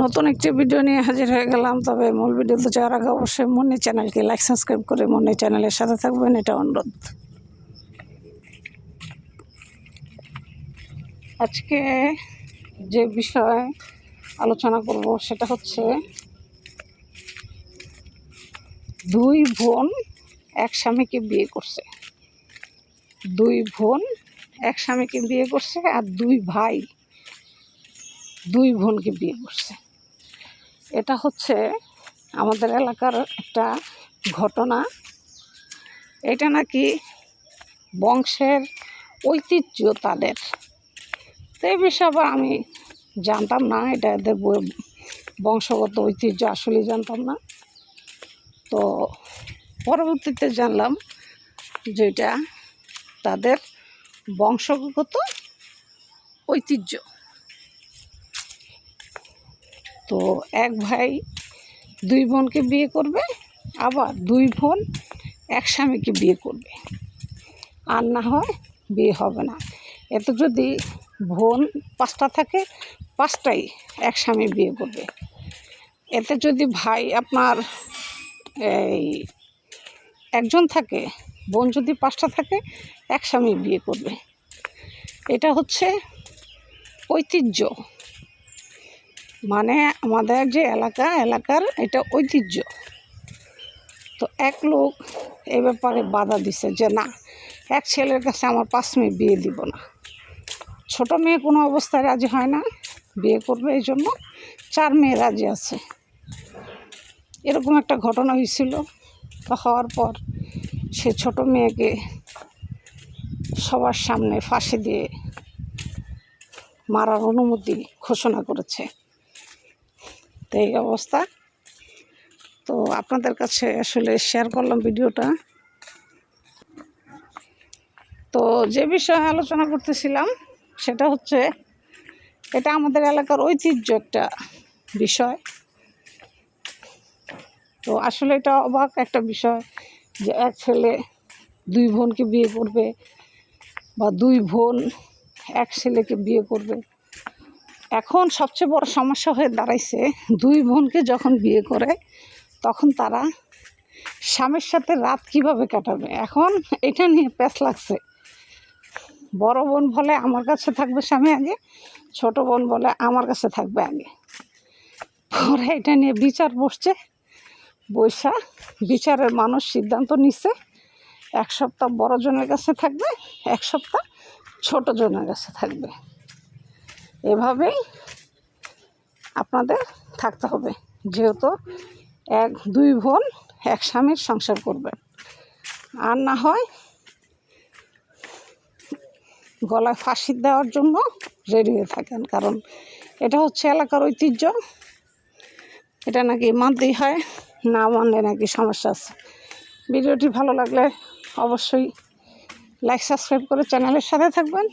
নতুন একটি ভিডিও নিয়ে হাজির হয়ে গেলাম। তবে মূল ভিডিওতে যাওয়ার আগে অবশ্যই মুন্নি চ্যানেলকে লাইক সাবস্ক্রাইব করে মুন্নি চ্যানেলের সাথে থাকবেন, এটা অনুরোধ। আজকে যে বিষয় আলোচনা করব সেটা হচ্ছে দুই বোন এক স্বামীকে বিয়ে করছে। দুই বোন এক স্বামীকে বিয়ে করছে আর দুই ভাই দুই বোনকে বিয়ে করছে। এটা হচ্ছে আমাদের এলাকার একটা ঘটনা। এটা নাকি বংশের ঐতিহ্য তাদের। তো এই বিষয়ে আবার আমি জানতাম না, এটা এদের বংশগত ঐতিহ্য আসলেই জানতাম না। তো পরবর্তীতে জানলাম যে এটা তাদের বংশগত ঐতিহ্য। তো এক ভাই দুই বোনকে বিয়ে করবে, আবার দুই বোন এক স্বামীকে বিয়ে করবে, আর না হয় বিয়ে হবে না। এতে যদি বোন 5টা থাকে, 5টাই এক স্বামী বিয়ে করবে। এতে যদি ভাই আপনার এই একজন থাকে, বোন যদি 5টা থাকে, এক স্বামী বিয়ে করবে। এটা হচ্ছে ঐতিহ্য, মানে আমাদের যে এলাকার এটা ঐতিহ্য। তো এক লোক এই ব্যাপারে বাধা দিছে যে না, এক ছেলের কাছে আমার 5 মেয়ে বিয়ে দিব না। ছোট মেয়ে কোনো অবস্থায় রাজি হয় না, বিয়ে করবে, এই জন্য 4 মেয়ে রাজি আছে। এরকম একটা ঘটনা হয়েছিল। তো হওয়ার পর সে ছোট মেয়েকে সবার সামনে ফাঁসি দিয়ে মারার অনুমতি ঘোষণা করেছে। তো এই অবস্থা। তো আপনাদের কাছে আসলে শেয়ার করলাম ভিডিওটা। তো যে বিষয়ে আলোচনা করতেছিলাম সেটা হচ্ছে এটা আমাদের এলাকার ঐতিহ্য একটা বিষয়। তো আসলে এটা অবাক একটা বিষয় যে এক ছেলে দুই বোনকে বিয়ে করবে, বা দুই বোন এক ছেলেকে বিয়ে করবে। এখন সবচেয়ে বড় সমস্যা হয়ে দাঁড়াইছে, দুই বোনকে যখন বিয়ে করে তখন তারা স্বামীর সাথে রাত কিভাবে কাটাবে। এখন এটা নিয়ে প্যাঁচ লাগছে। বড় বোন বলে আমার কাছে থাকবে স্বামী আগে, ছোট বোন বলে আমার কাছে থাকবে আগে। পরে এটা নিয়ে বিচার বসছে, বৈশা বিচারের মানুষ সিদ্ধান্ত নিচ্ছে 1 সপ্তাহ বড় জনের কাছে থাকবে, 1 সপ্তাহ ছোট জনের কাছে থাকবে। এভাবেই আপনাদের থাকতে হবে, যেহেতু দুই বোন এক স্বামীর সংসার করবেন। আর না হয় গলায় ফাঁসি দেওয়ার জন্য রেডি হয়ে থাকেন, কারণ এটা হচ্ছে এলাকার ঐতিহ্য। এটা নাকি মানতেই হয়, না মানলে নাকি সমস্যা আছে। ভিডিওটি ভালো লাগলে অবশ্যই লাইক সাবস্ক্রাইব করে চ্যানেলের সাথে থাকবেন।